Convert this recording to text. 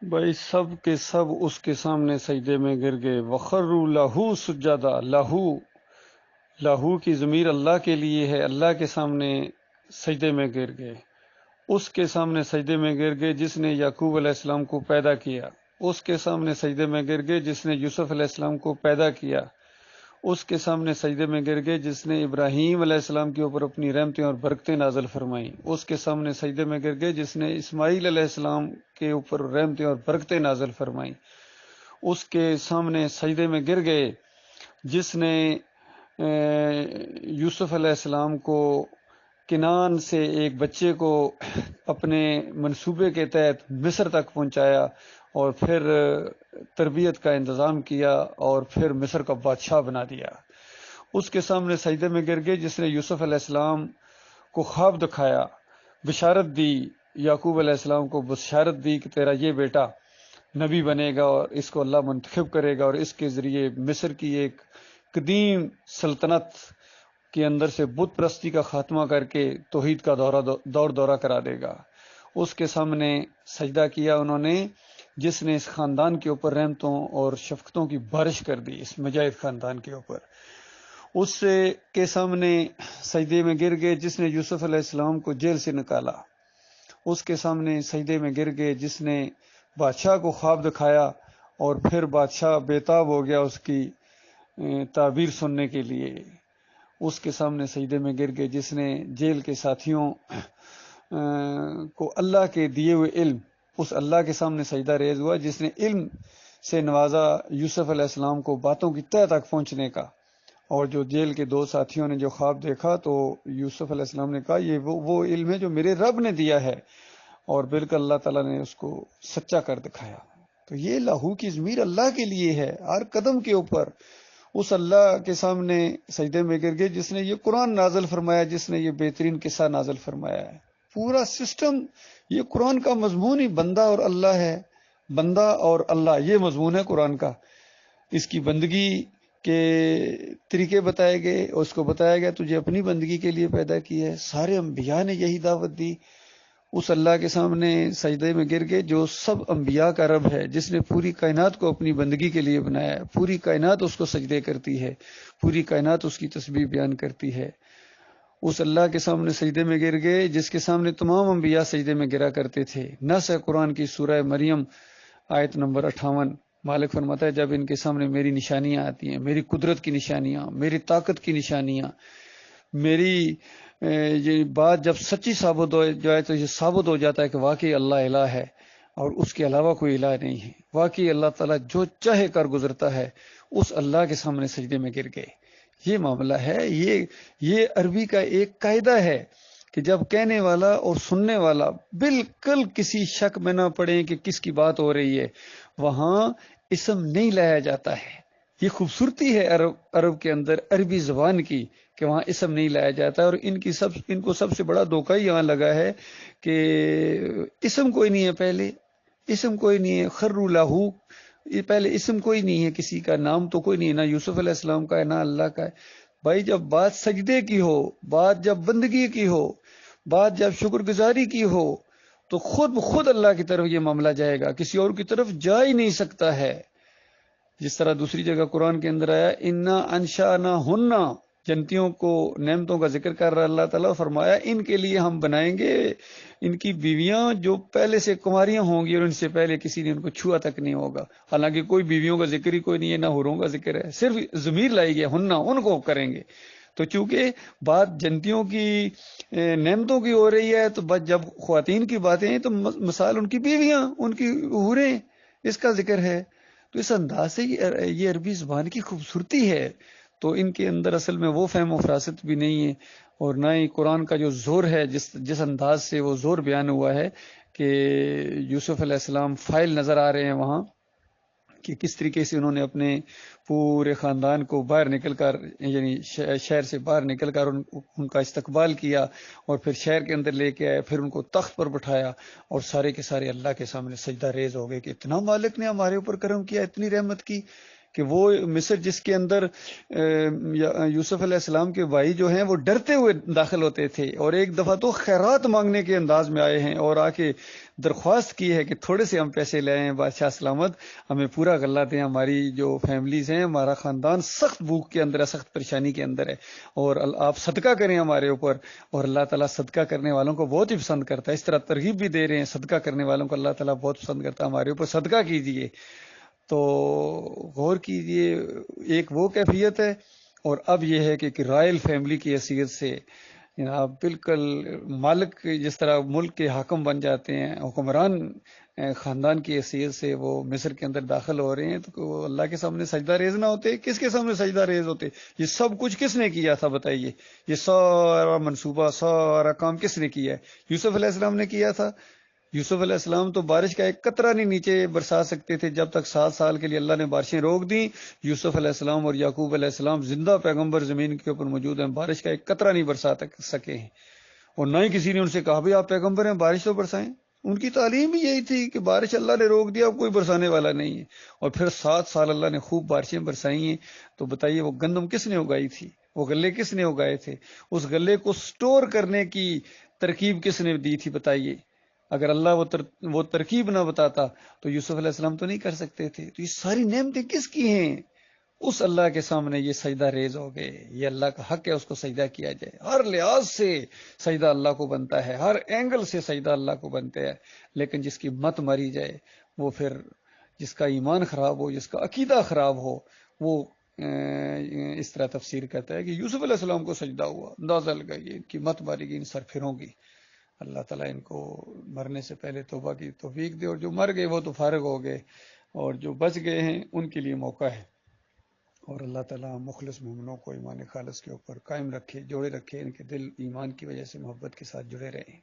بھائی سب کے سب اس کے سامنے سجدے میں گر گئے. وخروا لہو سجدا. لہو کی ضمیر اللہ کے لیے ہے، اللہ کے سامنے سجدے میں گر گئے. اس کے سامنے سجدے میں گر گئے جس نے یعقوب علیہ السلام کو پیدا کیا. اس کے سامنے سجدے میں گر گئے جس نے یوسف علیہ السلام کو پیدا کیا. اس کے سامنے سجدے میں گر گئے جس نے ابراہیم علیہ السلام کے اوپر اپنی رحمتیں اور برکتیں نازل فرمائیں. اس کے سامنے سجدے میں گر گئے جس نے اسماعیل علیہ السلام کے اوپر رحمتیں اور برکتیں نازل فرمائیں. اس کے سامنے سجدے میں گر گئے جس نے یوسف علیہ السلام کو کنان سے ایک بچے کو اپنے منصوبے کے تحت مصر تک پہنچایا اور پھر تربیت کا انتظام کیا اور پھر مصر کا بادشاہ بنا دیا. اس کے سامنے سجدے میں گر گئے جس نے یوسف علیہ السلام کو خواب دکھایا، بشارت دی، یعقوب علیہ السلام کو بشارت دی کہ تیرا یہ بیٹا نبی بنے گا اور اس کو اللہ منتخب کرے گا اور اس کے ذریعے مصر کی ایک قدیم سلطنت کے اندر سے بت پرستی کا خاتمہ کر کے توحید کا دورہ کرا دے گا. اس کے سامنے سجدہ کیا انہوں نے جس نے اس خاندان کے اوپر رحمتوں اور شفقتوں کی بارش کر دی، اس مجاہد خاندان کے اوپر. اس کے سامنے سجدے میں گر گئے جس نے یوسف علیہ السلام کو جیل سے نکالا. اس کے سامنے سجدے میں گر گئے جس نے بادشاہ کو خواب دکھایا اور پھر بادشاہ بےتاب ہو گیا اس کی تعبیر سننے کے لیے. اس کے سامنے سجدے میں گر گئے جس نے جیل کے ساتھیوں کو اللہ کے دیے ہوئے علم، اس اللہ کے سامنے سجدہ ریز ہوا جس نے علم سے نوازا یوسف علیہ السلام کو باتوں کی تہ تک پہنچنے کا. اور جو جیل کے دو ساتھیوں نے جو خواب دیکھا تو یوسف علیہ السلام نے کہا یہ وہ علم ہے جو میرے رب نے دیا ہے، اور بالکل اللہ تعالیٰ نے اس کو سچا کر دکھایا. تو یہ لہو کی ضمیر اللہ کے لیے ہے، ہر قدم کے اوپر اس اللہ کے سامنے سجدے میں گر گئے جس نے یہ قرآن نازل فرمایا، جس نے یہ بہترین قصہ نازل فرمایا ہے. پورا سسٹم یہ قرآن کا مضمون ہی بندہ اور اللہ ہے. بندہ اور اللہ یہ مضمون ہے قرآن کا. اس کی بندگی کے طریقے بتائے گئے، اس کو بتایا گیا تجھے اپنی بندگی کے لیے پیدا کیا ہے. سارے انبیاء نے یہی دعوت دی. اس اللہ کے سامنے سجدے میں گر گئے جو سب انبیاء کا رب ہے، جس نے پوری کائنات کو اپنی بندگی کے لیے بنایا ہے. پوری کائنات اس کو سجدے کرتی ہے، پوری کائنات اس کی تسبیح بیان کرتی ہے. اس اللہ کے سامنے سجدے میں گر گئے جس کے سامنے تمام انبیاء سجدے میں گرا کرتے تھے. نص ہے قرآن کی سورہ مریم آیت نمبر 58. مالک فرماتا ہے جب ان کے سامنے میری نشانیاں آتی ہیں، میری قدرت کی نشانیاں، میری طاقت کی نشانیاں، میری یہ بات جب سچی ثابت ہو جائے تو یہ ثابت ہو جاتا ہے کہ واقعی اللہ الہ ہے اور اس کے علاوہ کوئی الہ نہیں ہے. واقعی اللہ تعالیٰ جو چاہے کر گزرتا ہے. اس اللہ کے سامنے سجدے میں گر گئے. یہ معاملہ ہے. یہ عربی کا ایک قاعدہ ہے کہ جب کہنے والا اور سننے والا بالکل کسی شک میں نہ پڑے کہ کس کی بات ہو رہی ہے، وہاں اسم نہیں لایا جاتا ہے. یہ خوبصورتی ہے عرب کے اندر عربی زبان کی کہ وہاں اسم نہیں لایا جاتا. اور ان کو سب سے بڑا دھوکہ یہاں لگا ہے کہ اسم کوئی نہیں ہے. پہلے اسم کوئی نہیں ہے. خروا لہو، یہ پہلے اسم کوئی نہیں ہے، کسی کا نام تو کوئی نہیں ہے، نہ یوسف علیہ السلام کا ہے نہ اللہ کا ہے. بھائی جب بات سجدے کی ہو، بات جب بندگی کی ہو، بات جب شکر گزاری کی ہو تو خود اللہ کی طرف یہ معاملہ جائے گا، کسی اور کی طرف جا ہی نہیں سکتا ہے. جس طرح دوسری جگہ قرآن کے اندر آیا انا انشأناہن، جنتیوں کو نعمتوں کا ذکر کر رہا اللہ تعالیٰ، فرمایا ان کے لیے ہم بنائیں گے ان کی بیویاں جو پہلے سے کماریاں ہوں گی اور ان سے پہلے کسی نے ان کو چھوا تک نہیں ہوگا. حالانکہ کوئی بیویوں کا ذکر ہی کوئی نہیں ہے، نہ حوروں کا ذکر ہے، صرف ضمیر لائی گیا ہننا، ان کو کریں گے. تو چونکہ بات جنتیوں کی نعمتوں کی ہو رہی ہے تو جب خواتین کی باتیں ہیں تو مثال ان کی بیویاں، ان کی حوریں، اس کا ذکر ہے. تو اس انداز سے یہ عربی زبان کی خوبصورتی ہے. تو ان کے اندر اصل میں وہ فہم و فراست بھی نہیں ہے، اور نہ ہی قرآن کا جو زور ہے، جس انداز سے وہ زور بیان ہوا ہے کہ یوسف علیہ السلام فائل نظر آ رہے ہیں وہاں کہ کس طریقے سے انہوں نے اپنے پورے خاندان کو باہر نکل کر، یعنی شہر سے باہر نکل کر ان کا استقبال کیا اور پھر شہر کے اندر لے کے آئے، پھر ان کو تخت پر بٹھایا اور سارے کے سارے اللہ کے سامنے سجدہ ریز ہو گئے کہ اتنا مالک نے ہمارے اوپر کرم کیا، اتنی رحمت کی کہ وہ مصر جس کے اندر یوسف علیہ السلام کے بھائی جو ہیں وہ ڈرتے ہوئے داخل ہوتے تھے، اور ایک دفعہ تو خیرات مانگنے کے انداز میں آئے ہیں اور آ کے درخواست کی ہے کہ تھوڑے سے ہم پیسے لے آئیں بادشاہ سلامت، ہمیں پورا غلہ دیں، ہماری جو فیملیز ہیں، ہمارا خاندان سخت بھوک کے اندر ہے، سخت پریشانی کے اندر ہے، اور آپ صدقہ کریں ہمارے اوپر۔ اور اللہ تعالیٰ صدقہ کرنے والوں کو بہت ہی پسند کرتا ہے، اس طرح ترغیب بھی دے رہے ہیں، صدقہ کرنے والوں کو اللہ تعالیٰ بہت پسند کرتا ہے، ہمارے اوپر صدقہ کیجیے۔ تو غور کیجئے، ایک وہ کیفیت ہے، اور اب یہ ہے کہ رائل فیملی کی حیثیت سے جناب بالکل مالک، جس طرح ملک کے حاکم بن جاتے ہیں، حکمران خاندان کی حیثیت سے وہ مصر کے اندر داخل ہو رہے ہیں، تو وہ اللہ کے سامنے سجدہ ریز نہ ہوتے؟ کس کے سامنے سجدہ ریز ہوتے؟ یہ سب کچھ کس نے کیا تھا بتائیے؟ یہ سارا منصوبہ، سارا کام کس نے کیا ہے؟ یوسف علیہ السلام نے کیا تھا۔ یوسف علیہ السلام تو بارش کا ایک قطرہ نہیں نیچے برسا سکتے تھے، جب تک 7 سال کے لیے اللہ نے بارشیں روک دیں۔ یوسف علیہ السلام اور یعقوب علیہ السلام زندہ پیغمبر زمین کے اوپر موجود ہیں، بارش کا ایک قطرہ نہیں برسا سکے ہیں، اور نہ ہی کسی نے ان سے کہا بھی آپ پیغمبر ہیں بارش تو برسائیں۔ ان کی تعلیم بھی یہی تھی کہ بارش اللہ نے روک دیا، اب کوئی برسانے والا نہیں ہے، اور پھر 7 سال اللہ نے خوب بارشیں برسائی ہیں۔ تو بتائیے وہ گندم کس نے اگائی تھی؟ وہ غلے کس نے اگائے تھے؟ اس غلے کو سٹور کرنے کی ترکیب کس نے دی تھی بتائیے؟ اگر اللہ وہ ترکیب نہ بتاتا تو یوسف علیہ السلام تو نہیں کر سکتے تھے۔ تو یہ ساری نعمتیں کس کی ہیں؟ اس اللہ کے سامنے یہ سجدہ ریز ہو گئے۔ یہ اللہ کا حق ہے، اس کو سجدہ کیا جائے، ہر لحاظ سے سجدہ اللہ کو بنتا ہے، ہر اینگل سے سجدہ اللہ کو بنتا ہے۔ لیکن جس کی مت ماری جائے، وہ پھر جس کا ایمان خراب ہو، جس کا عقیدہ خراب ہو، وہ اس طرح تفسیر کرتا ہے کہ یوسف علیہ السلام کو سجدہ ہوا، اندازہ لگائیے، ان کی مت ماری گئی، ان سرفروں کی۔ اللہ تعالیٰ ان کو مرنے سے پہلے توبہ کی توفیق دے، اور جو مر گئے وہ تو فارغ ہو گئے، اور جو بچ گئے ہیں ان کے لیے موقع ہے۔ اور اللہ تعالیٰ مخلص مومنوں کو ایمان خالص کے اوپر قائم رکھے، جوڑے رکھے، ان کے دل ایمان کی وجہ سے محبت کے ساتھ جڑے رہیں۔